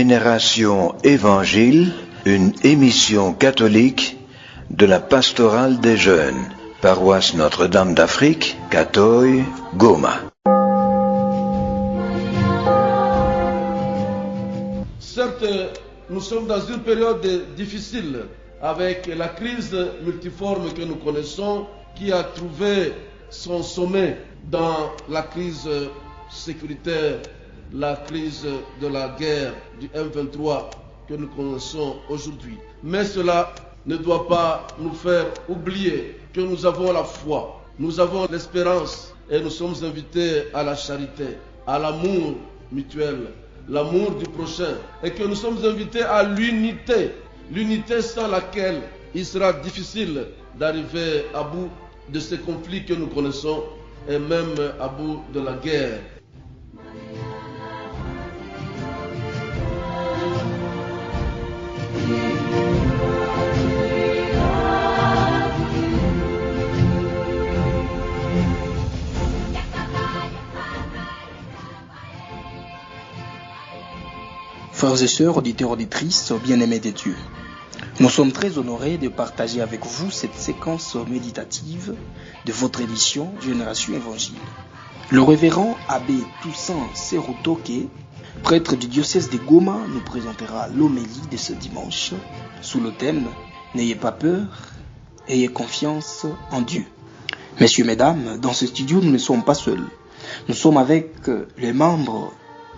Génération Évangile, une émission catholique de la pastorale des jeunes, paroisse Notre-Dame d'Afrique, Katoy, Goma. Certes, nous sommes dans une période difficile avec la crise multiforme que nous connaissons qui a trouvé son sommet dans la crise sécuritaire, la crise de la guerre du M23 que nous connaissons aujourd'hui. Mais cela ne doit pas nous faire oublier que nous avons la foi, nous avons l'espérance et nous sommes invités à la charité, à l'amour mutuel, l'amour du prochain, et que nous sommes invités à l'unité, l'unité sans laquelle il sera difficile d'arriver à bout de ces conflits que nous connaissons et même à bout de la guerre. Frères et sœurs, auditeurs, auditrices, bien-aimés de Dieu, nous sommes très honorés de partager avec vous cette séquence méditative de votre émission Génération Évangile. Le révérend abbé Toussaint Serutoke, prêtre du diocèse de Goma, nous présentera l'homélie de ce dimanche sous le thème « N'ayez pas peur, ayez confiance en Dieu ». Messieurs, mesdames, dans ce studio, nous ne sommes pas seuls. Nous sommes avec les membres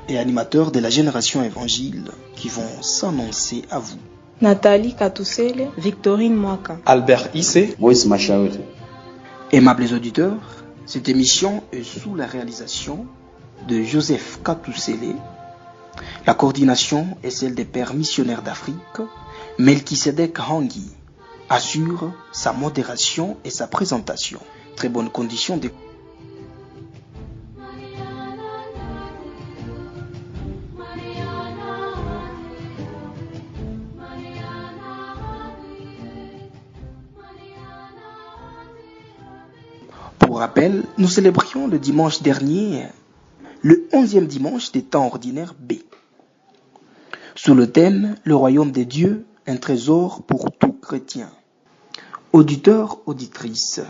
et animateurs de la Génération Évangile qui vont s'annoncer à vous. Nathalie Katousele, Victorine Mwaka, Albert Issé, Moïse Machaoud. Aimables auditeurs, cette émission est sous la réalisation de Joseph Katousele. La coordination est celle des pères missionnaires d'Afrique. Melchisedek Hangui assure sa modération et sa présentation. Très bonne condition de Pour rappel, nous célébrions le dimanche dernier le 11e dimanche des temps ordinaires B. Sous le thème « Le royaume des dieux, un trésor pour tout chrétien ». Auditeurs, auditrices,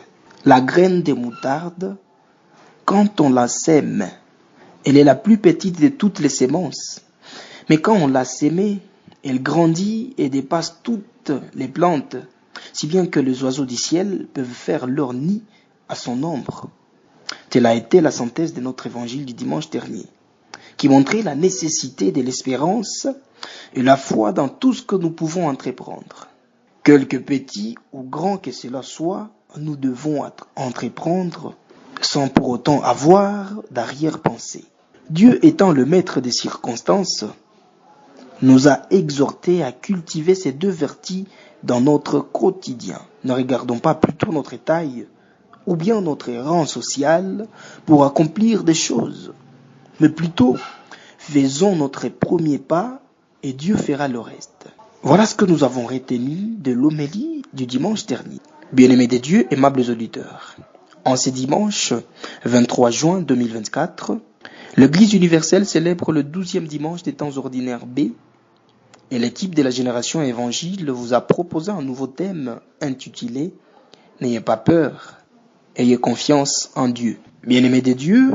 la graine de moutarde, quand on la sème, elle est la plus petite de toutes les semences. Mais quand on l'a sémée, elle grandit et dépasse toutes les plantes, si bien que les oiseaux du ciel peuvent faire leur nid à son ombre. Telle a été la synthèse de notre évangile du dimanche dernier, qui montrait la nécessité de l'espérance et la foi dans tout ce que nous pouvons entreprendre. Quelque petit ou grand que cela soit, nous devons entreprendre sans pour autant avoir d'arrière-pensée. Dieu étant le maître des circonstances, nous a exhortés à cultiver ces deux vertus dans notre quotidien. Ne regardons pas plutôt notre taille ou bien notre rang social pour accomplir des choses, mais plutôt faisons notre premier pas et Dieu fera le reste. Voilà ce que nous avons retenu de l'homélie du dimanche dernier. Bien-aimés de Dieu, aimables auditeurs, en ce dimanche 23 juin 2024, l'Église universelle célèbre le 12e dimanche des temps ordinaires B et l'équipe de la Génération Évangile vous a proposé un nouveau thème intitulé « N'ayez pas peur, ayez confiance en Dieu ». Bien-aimés de Dieu,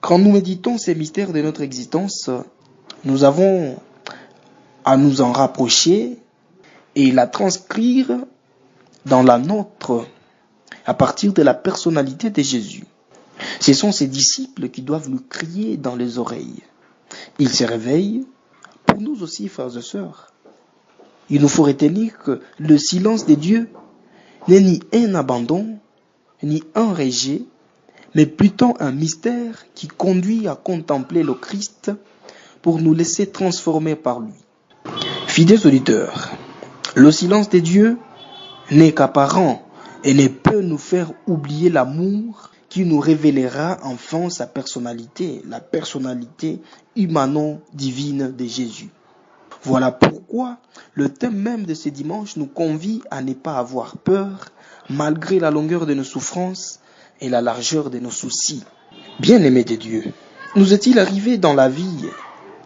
quand nous méditons ces mystères de notre existence, nous avons à nous en rapprocher et la transcrire dans la nôtre à partir de la personnalité de Jésus. Ce sont ses disciples qui doivent nous crier dans les oreilles. Ils se réveillent, pour nous aussi, frères et sœurs. Il nous faut retenir que le silence de Dieu n'est ni un abandon, ni un rejet, mais plutôt un mystère qui conduit à contempler le Christ pour nous laisser transformer par lui. Fidèles auditeurs, le silence de Dieu n'est qu'apparent et ne peut nous faire oublier l'amour qui nous révélera enfin sa personnalité, la personnalité humano-divine de Jésus. Voilà pourquoi le thème même de ce dimanche nous convie à ne pas avoir peur malgré la longueur de nos souffrances et la largeur de nos soucis. Bien-aimés de Dieu, nous est-il arrivé dans la vie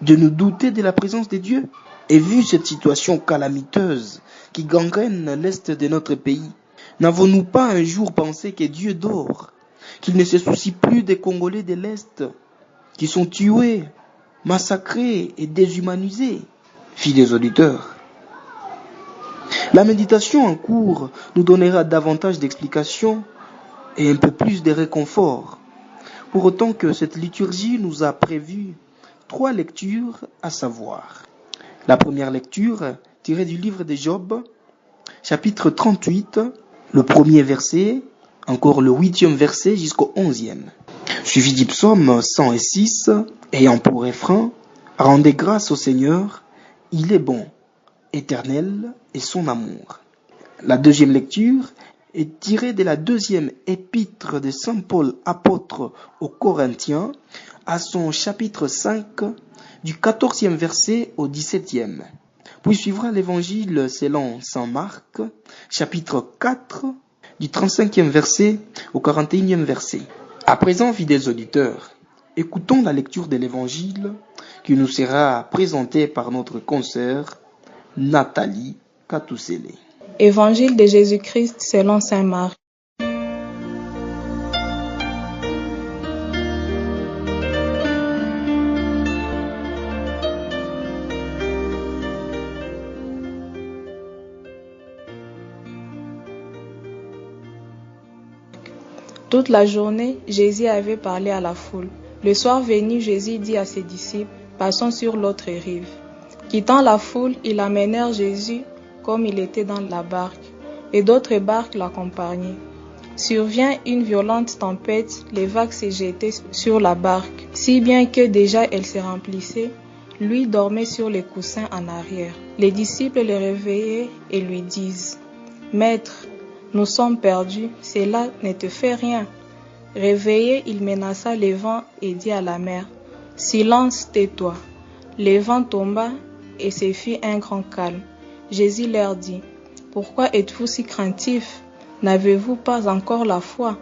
de nous douter de la présence de Dieu? Et vu cette situation calamiteuse qui gangrène l'est de notre pays, n'avons-nous pas un jour pensé que Dieu dort, qu'il ne se soucie plus des Congolais de l'Est, qui sont tués, massacrés et déshumanisés? Fidèles auditeurs, la méditation en cours nous donnera davantage d'explications et un peu plus de réconfort. Pour autant que cette liturgie nous a prévu 3 lectures, à savoir la première lecture tirée du livre de Job, chapitre 38, le premier verset, encore le 8e verset jusqu'au 11e, suivi du psaume 106, ayant pour refrain « Rendez grâce au Seigneur, il est bon, éternel est son amour ». La deuxième lecture est tirée de la 2e épître de Saint Paul apôtre aux Corinthiens, à son chapitre 5, du 14e verset au 17e. Puis suivra l'évangile selon Saint Marc, chapitre 4, du 35e verset au 41e verset. À présent, fidèles auditeurs, écoutons la lecture de l'évangile qui nous sera présentée par notre consoeur Nathalie Katousele. Évangile de Jésus-Christ selon Saint Marc. Toute la journée, Jésus avait parlé à la foule. Le soir venu, Jésus dit à ses disciples, « Passons sur l'autre rive. » Quittant la foule, ils amenèrent Jésus comme il était dans la barque, et d'autres barques l'accompagnaient. Survient une violente tempête, les vagues se jetaient sur la barque, si bien que déjà elle se remplissait. Lui dormait sur les coussins en arrière. Les disciples le réveillaient et lui disent, « Maître, nous sommes perdus, cela ne te fait rien. » Réveillé, il menaça le vent et dit à la mer, « Silence, tais-toi. » Le vent tomba et se fit un grand calme. Jésus leur dit, « Pourquoi êtes-vous si craintifs? N'avez-vous pas encore la foi ?»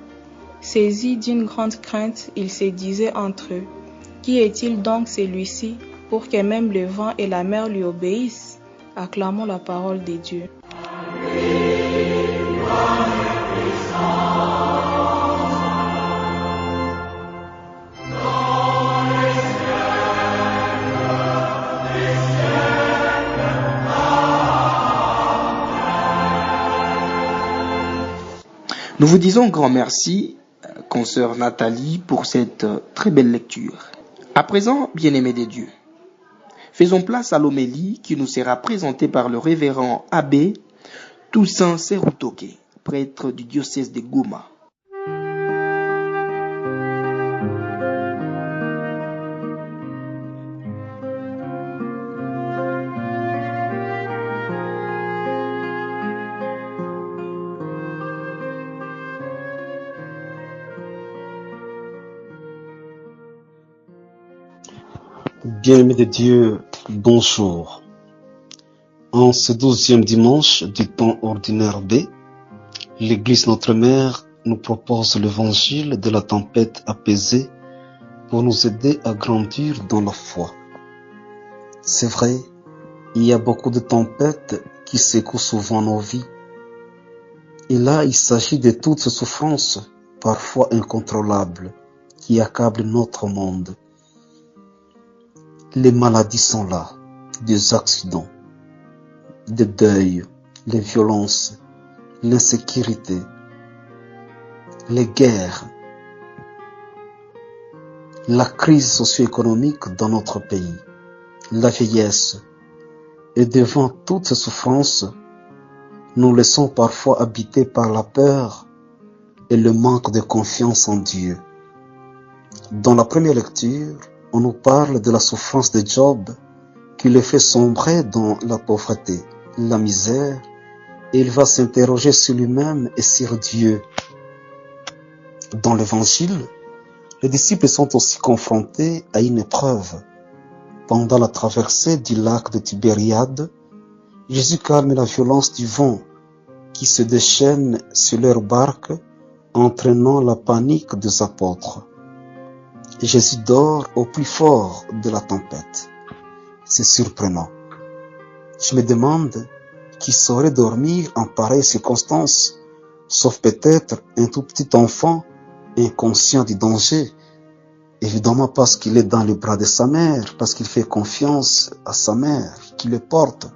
Saisis d'une grande crainte, ils se disaient entre eux, « Qui est-il donc celui-ci pour que même le vent et la mer lui obéissent ?» Acclamons la parole de Dieu. Nous vous disons grand merci, consoeur Nathalie, pour cette très belle lecture. À présent, bien-aimés de Dieu, faisons place à l'homélie qui nous sera présentée par le révérend abbé Toussaint Serutoke, prêtre du diocèse de Goma. Bien-aimés de Dieu, bonjour. En ce 12e dimanche du temps ordinaire B, l'Église Notre Mère nous propose l'évangile de la tempête apaisée pour nous aider à grandir dans la foi. C'est vrai, il y a beaucoup de tempêtes qui secouent souvent nos vies. Et là, il s'agit de toutes ces souffrances, parfois incontrôlables, qui accablent notre monde. Les maladies sont là, des accidents, des deuils, les violences, l'insécurité, les guerres, la crise socio-économique dans notre pays, la vieillesse. Et devant toutes ces souffrances, nous laissons parfois habiter par la peur et le manque de confiance en Dieu. Dans la première lecture, on nous parle de la souffrance de Job qui le fait sombrer dans la pauvreté, la misère, et il va s'interroger sur lui-même et sur Dieu. Dans l'évangile, les disciples sont aussi confrontés à une épreuve. Pendant la traversée du lac de Tibériade, Jésus calme la violence du vent qui se déchaîne sur leur barque, entraînant la panique des apôtres. Jésus dort au plus fort de la tempête. C'est surprenant. Je me demande qui saurait dormir en pareille circonstance, sauf peut-être un tout petit enfant inconscient du danger, évidemment parce qu'il est dans les bras de sa mère, parce qu'il fait confiance à sa mère qui le porte.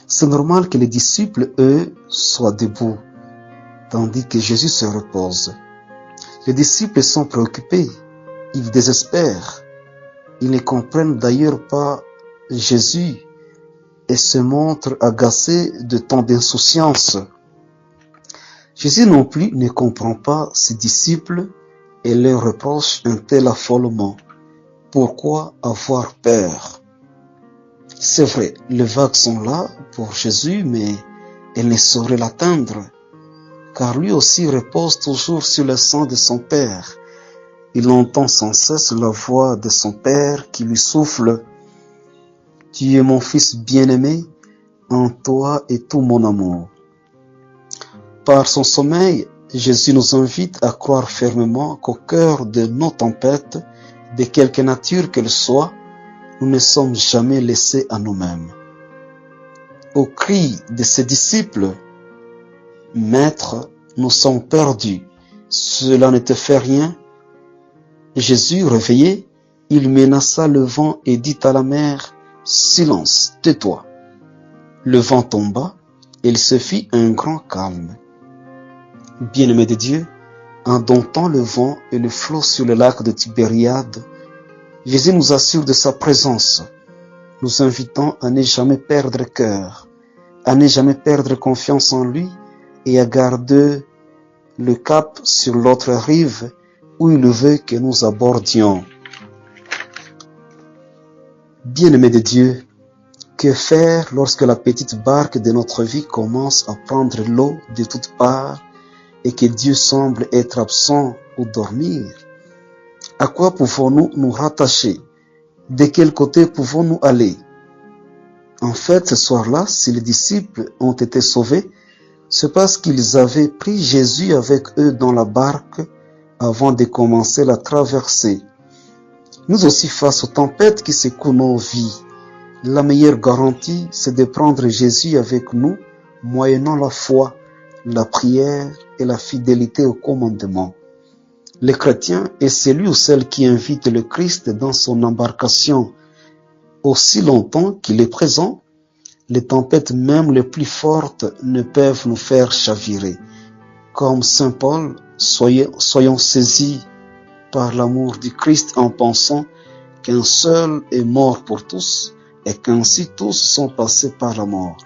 C'est normal que les disciples, eux, soient debout, tandis que Jésus se repose. Les disciples sont préoccupés, ils désespèrent. Ils ne comprennent d'ailleurs pas Jésus et se montrent agacés de tant d'insouciance. Jésus non plus ne comprend pas ses disciples et leur reproche un tel affolement. Pourquoi avoir peur? C'est vrai, les vagues sont là pour Jésus, mais elles ne sauraient l'atteindre, car lui aussi repose toujours sur le sein de son Père. Il entend sans cesse la voix de son Père qui lui souffle « Tu es mon Fils bien-aimé, en toi est tout mon amour ». Par son sommeil, Jésus nous invite à croire fermement qu'au cœur de nos tempêtes, de quelque nature qu'elles soient, nous ne sommes jamais laissés à nous-mêmes. Au cri de ses disciples, « Maître, nous sommes perdus, cela ne te fait rien ?» Jésus, réveillé, il menaça le vent et dit à la mer, « Silence, tais-toi !» Le vent tomba, et il se fit un grand calme. Bien-aimés de Dieu, en domptant le vent et le flot sur le lac de Tibériade, Jésus nous assure de sa présence, nous invitant à ne jamais perdre cœur, à ne jamais perdre confiance en lui et à garder le cap sur l'autre rive où il veut que nous abordions. Bien-aimés de Dieu, que faire lorsque la petite barque de notre vie commence à prendre l'eau de toutes parts et que Dieu semble être absent ou dormir? À quoi pouvons-nous nous rattacher? De quel côté pouvons-nous aller? En fait, ce soir-là, si les disciples ont été sauvés, c'est parce qu'ils avaient pris Jésus avec eux dans la barque avant de commencer la traversée. Nous aussi, face aux tempêtes qui secouent nos vies, la meilleure garantie, c'est de prendre Jésus avec nous, moyennant la foi, la prière et la fidélité au commandement. Le chrétien est celui ou celle qui invite le Christ dans son embarcation. Aussi longtemps qu'il est présent, les tempêtes même les plus fortes ne peuvent nous faire chavirer. Comme Saint Paul, soyons saisis par l'amour du Christ en pensant qu'un seul est mort pour tous et qu'ainsi tous sont passés par la mort.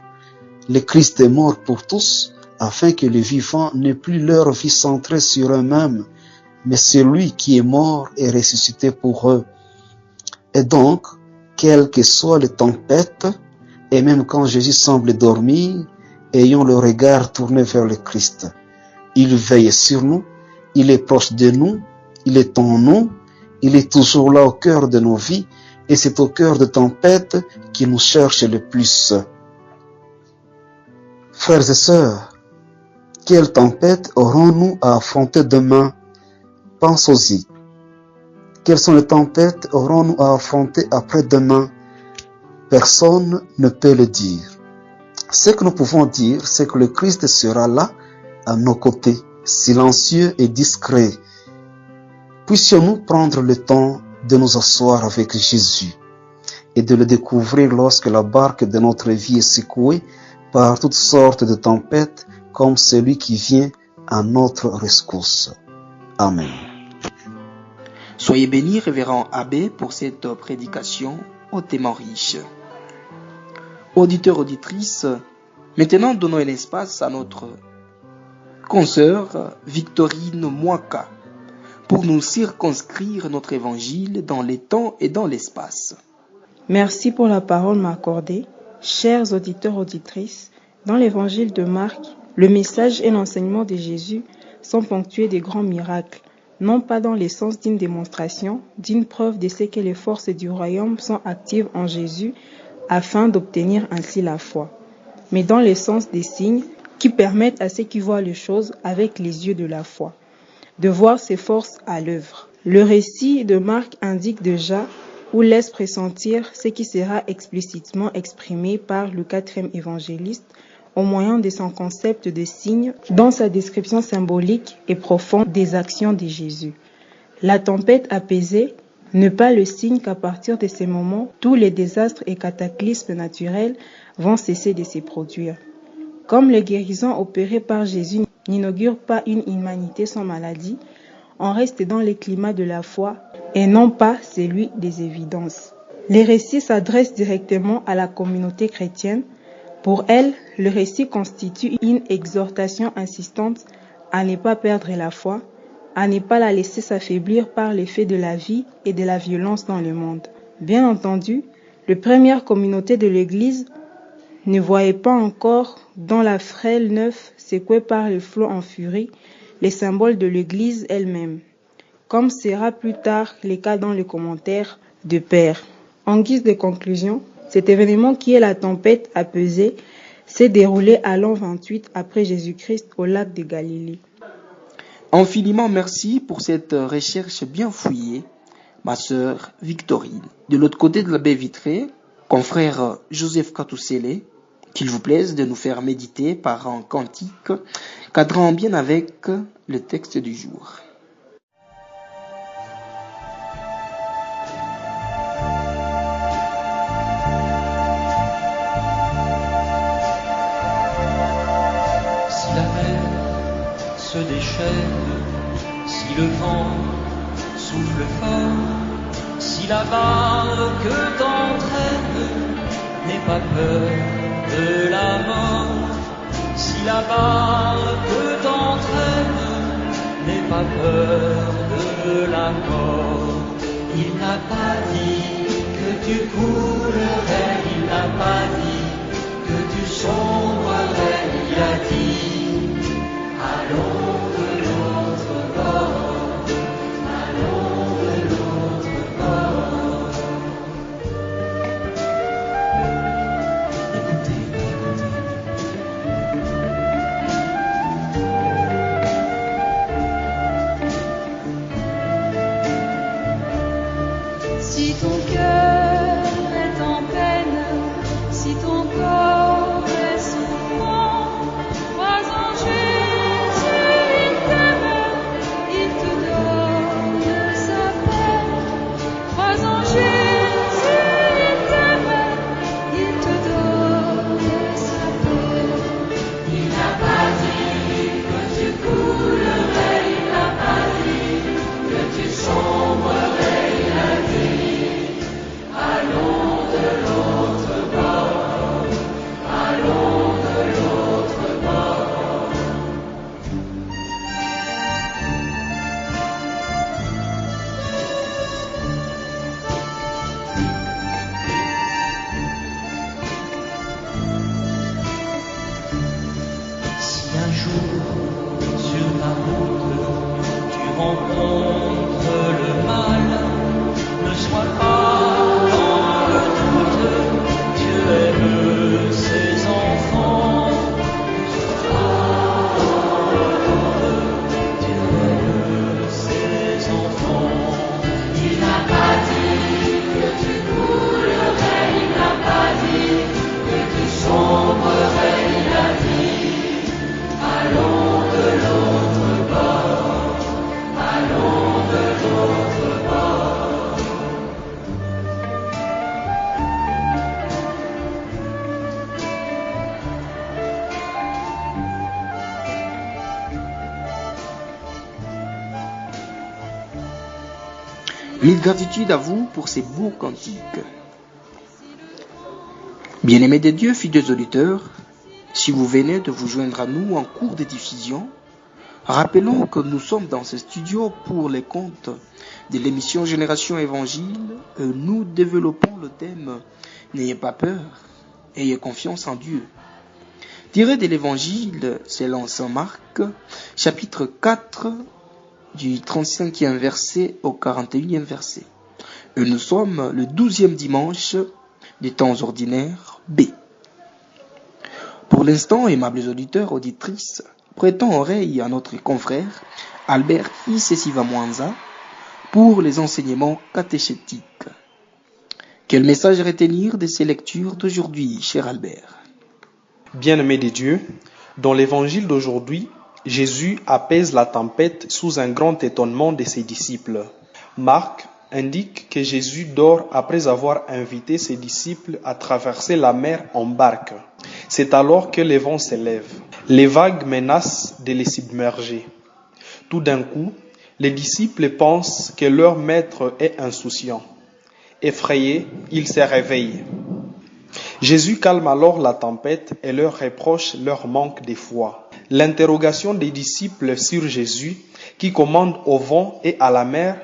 Le Christ est mort pour tous afin que les vivants n'aient plus leur vie centrée sur eux-mêmes, mais celui qui est mort est ressuscité pour eux. Et donc, quelles que soient les tempêtes, et même quand Jésus semble dormir, ayons le regard tourné vers le Christ. Il veille sur nous, il est proche de nous, il est en nous, il est toujours là au cœur de nos vies, et c'est au cœur de tempêtes qu'il nous cherche le plus. Frères et sœurs, quelle tempête aurons-nous à affronter demain? Pensons-y. Quelles sont les tempêtes aurons-nous à affronter après-demain? Personne ne peut le dire. Ce que nous pouvons dire, c'est que le Christ sera là, à nos côtés, silencieux et discret. Puissions-nous prendre le temps de nous asseoir avec Jésus et de le découvrir lorsque la barque de notre vie est secouée par toutes sortes de tempêtes, comme celui qui vient à notre rescousse. Amen. Soyez bénis, révérend abbé, pour cette prédication hautement riche. Auditeurs, auditrices, maintenant donnons un espace à notre consoeur Victorine Mwaka pour nous circonscrire notre évangile dans les temps et dans l'espace. Merci pour la parole m'accordée. Chers auditeurs, auditrices, dans l'évangile de Marc, le message et l'enseignement de Jésus sont ponctués de grands miracles, non pas dans le sens d'une démonstration, d'une preuve de ce que les forces du royaume sont actives en Jésus afin d'obtenir ainsi la foi, mais dans le sens des signes qui permettent à ceux qui voient les choses avec les yeux de la foi, de voir ces forces à l'œuvre. Le récit de Marc indique déjà ou laisse pressentir ce qui sera explicitement exprimé par le 4e évangéliste au moyen de son concept de signe dans sa description symbolique et profonde des actions de Jésus. La tempête apaisée n'est pas le signe qu'à partir de ces moments, tous les désastres et cataclysmes naturels vont cesser de se produire. Comme les guérisons opérées par Jésus n'inaugurent pas une humanité sans maladie, on reste dans le climat de la foi et non pas celui des évidences. Les récits s'adressent directement à la communauté chrétienne. Pour elle, le récit constitue une exhortation insistante à ne pas perdre la foi, à ne pas la laisser s'affaiblir par l'effet de la vie et de la violence dans le monde. Bien entendu, les premières communautés de l'Église ne voyaient pas encore dans la frêle neuf secouée par le flot en furie les symboles de l'Église elle-même, comme sera plus tard le cas dans le commentaire de Père. En guise de conclusion, cet événement qui est la tempête apaisée s'est déroulé à l'an 28 après Jésus-Christ au lac de Galilée. Infiniment merci pour cette recherche bien fouillée, ma sœur Victorine. De l'autre côté de la baie vitrée, confrère Joseph Katousele, qu'il vous plaise de nous faire méditer par un cantique cadrant bien avec le texte du jour. Si la mer se déchaîne, si le vent souffle fort, si la barque t'entraîne, n'aie pas peur de la mort. Si la barque t'entraîne, n'aie pas peur de la mort. Il n'a pas dit que tu coulerais, il n'a pas dit que tu sombrerais, il a dit allons de l'autre bord, allons de l'autre bord. Écoutez. Si ton cœur est en peine, si ton corps est souffrant, crois en Jésus, il t'aime, il te donne sa paix. Crois en Jésus, il t'aime, il te donne sa paix. Il n'a pas dit que tu coulerais, il n'a pas dit que tu sombrerais. Allons de l'autre bord, allons de l'autre bord. Si un jour sur ta route tu rencontres le mal, ne sois pas dans le doute, Dieu aime ses enfants. Ne sois pas dans le doute, Dieu aime ses enfants. Il n'a pas dit que tu coulerais, il n'a pas dit que tu sombrerais, il a dit allons de l'autre bord, allons de l'autre bord. Mille gratitudes à vous pour ces beaux cantiques. Bien-aimés de Dieu, fidèles auditeurs, si vous venez de vous joindre à nous en cours de diffusion, rappelons que nous sommes dans ce studio pour les comptes de l'émission Génération Évangile et nous développons le thème « N'ayez pas peur, ayez confiance en Dieu ». Tiré de l'Évangile selon Saint Marc, chapitre 4, du 35e verset au 41e verset. Et nous sommes le 12e dimanche des temps ordinaires B. Pour l'instant, aimables auditeurs, auditrices, prêtons oreille à notre confrère Albert Isesiva Mwanza pour les enseignements catéchétiques. Quel message retenir de ces lectures d'aujourd'hui, cher Albert? Bien-aimés de Dieu, dans l'évangile d'aujourd'hui, Jésus apaise la tempête sous un grand étonnement de ses disciples. Marc indique que Jésus dort après avoir invité ses disciples à traverser la mer en barque. C'est alors que les vents s'élèvent. Les vagues menacent de les submerger. Tout d'un coup, les disciples pensent que leur maître est insouciant. Effrayés, ils se réveillent. Jésus calme alors la tempête et leur reproche leur manque de foi. L'interrogation des disciples sur Jésus, qui commande au vent et à la mer,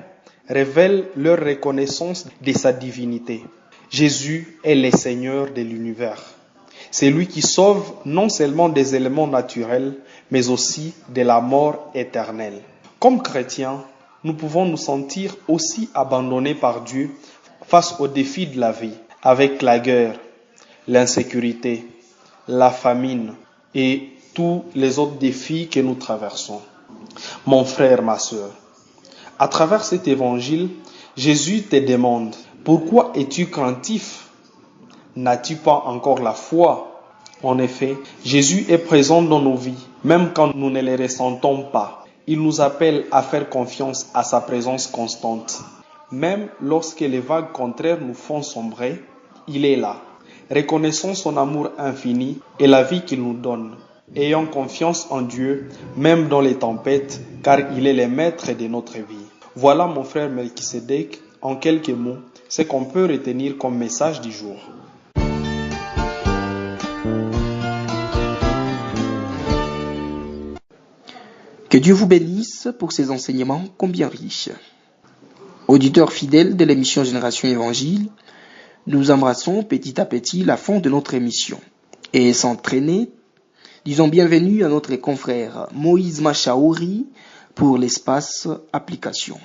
révèle leur reconnaissance de sa divinité. Jésus est le Seigneur de l'univers. C'est lui qui sauve non seulement des éléments naturels, mais aussi de la mort éternelle. Comme chrétiens, nous pouvons nous sentir aussi abandonnés par Dieu face aux défis de la vie, avec la guerre, l'insécurité, la famine et tous les autres défis que nous traversons. Mon frère, ma sœur, à travers cet évangile, Jésus te demande, pourquoi es-tu craintif? N'as-tu pas encore la foi? En effet, Jésus est présent dans nos vies, même quand nous ne le ressentons pas. Il nous appelle à faire confiance à sa présence constante. Même lorsque les vagues contraires nous font sombrer, il est là. Reconnaissons son amour infini et la vie qu'il nous donne. Ayons confiance en Dieu, même dans les tempêtes, car il est le maître de notre vie. Voilà, mon frère Melchisedec, en quelques mots, ce qu'on peut retenir comme message du jour. Que Dieu vous bénisse pour ces enseignements combien riches. Auditeurs fidèles de l'émission Génération Évangile, nous embrassons petit à petit la fin de notre émission. Et sans traîner, disons bienvenue à notre confrère Moïse Machaouri pour l'espace application.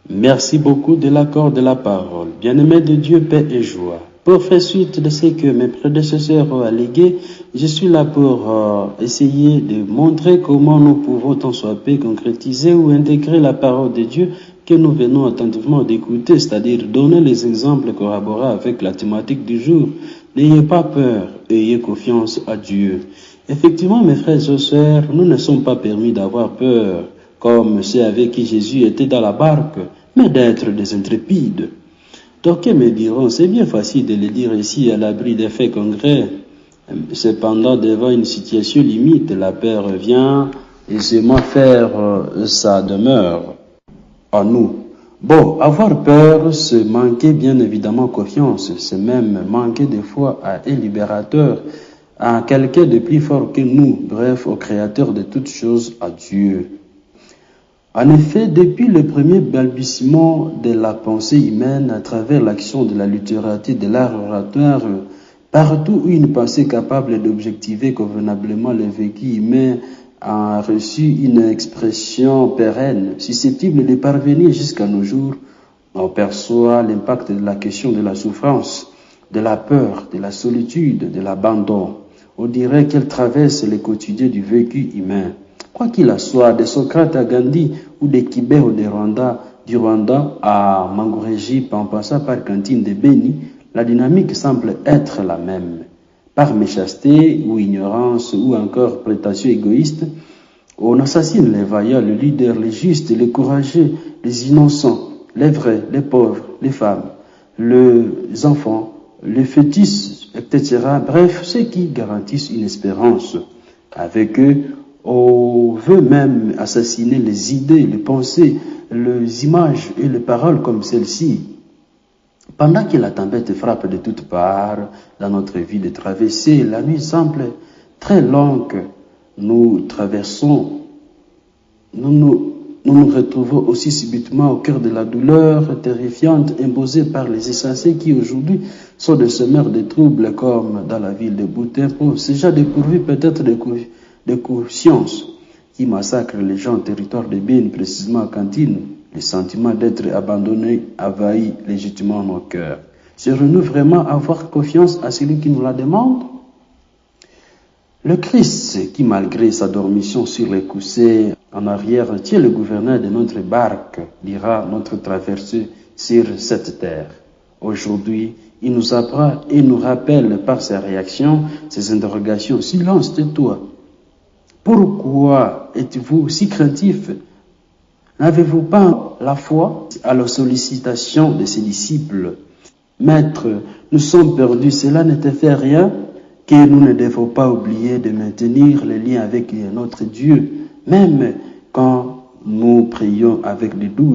Merci beaucoup de l'accord de la parole. Bien-aimés de Dieu, paix et joie. Pour faire suite de ce que mes prédécesseurs ont allégué, je suis là pour essayer de montrer comment nous pouvons tant soit peu concrétiser ou intégrer la parole de Dieu que nous venons attentivement d'écouter, c'est-à-dire donner les exemples corroborés avec la thématique du jour. N'ayez pas peur, ayez confiance à Dieu. Effectivement, mes frères et sœurs, nous ne sommes pas permis d'avoir peur, comme ceux avec qui Jésus était dans la barque, mais d'être des intrépides. Donc, ils me diront, c'est bien facile de le dire ici à l'abri des faits concrets. Cependant, devant une situation limite, la peur revient et c'est moi faire sa demeure en nous. Bon, avoir peur, c'est manquer bien évidemment confiance, c'est même manquer de foi à un libérateur, à quelqu'un de plus fort que nous, bref, au créateur de toutes choses, à Dieu. En effet, depuis le premier balbutiement de la pensée humaine à travers l'action de la littérature, de l'art oratoire, partout où une pensée capable d'objectiver convenablement le vécu humain a reçu une expression pérenne, susceptible de parvenir jusqu'à nos jours, on perçoit l'impact de la question de la souffrance, de la peur, de la solitude, de l'abandon. On dirait qu'elle traverse le quotidien du vécu humain. Quoi qu'il en soit, de Socrate à Gandhi ou de Kibé ou du Rwanda à Mangoréji, en passant par Cantine de Beni, la dynamique semble être la même. Par méchanceté ou ignorance ou encore prétention égoïste, on assassine les vaillants, les leaders, les justes, les courageux, les innocents, les vrais, les pauvres, les femmes, les enfants, les fœtus, etc. Bref, ceux qui garantissent une espérance. Avec eux, on veut même assassiner les idées, les pensées, les images et les paroles comme celle-ci. Pendant que la tempête frappe de toutes parts dans notre vie de traversée, la nuit semble très longue. Nous traversons, nous nous retrouvons aussi subitement au cœur de la douleur terrifiante imposée par les insensés qui aujourd'hui sont des semeurs de troubles comme dans la ville de Boutempo, ces gens dépourvus peut-être de conscience qui massacrent les gens au territoire de Beni, précisément à Cantine. Le sentiment d'être abandonné envahit légitimement nos cœurs. Serons-nous vraiment avoir confiance à celui qui nous la demande? Le Christ, qui malgré sa dormition sur les coussins en arrière, tient le gouverneur de notre barque, dira notre traversée sur cette terre. Aujourd'hui, il nous apprend et nous rappelle par ses réactions, ses interrogations. Silence, tais-toi. Pourquoi êtes-vous si craintif? N'avez-vous pas la foi? À la sollicitation de ses disciples. Maître, nous sommes perdus, cela ne te fait rien, que nous ne devons pas oublier de maintenir le lien avec notre Dieu, même quand nous prions avec des doutes.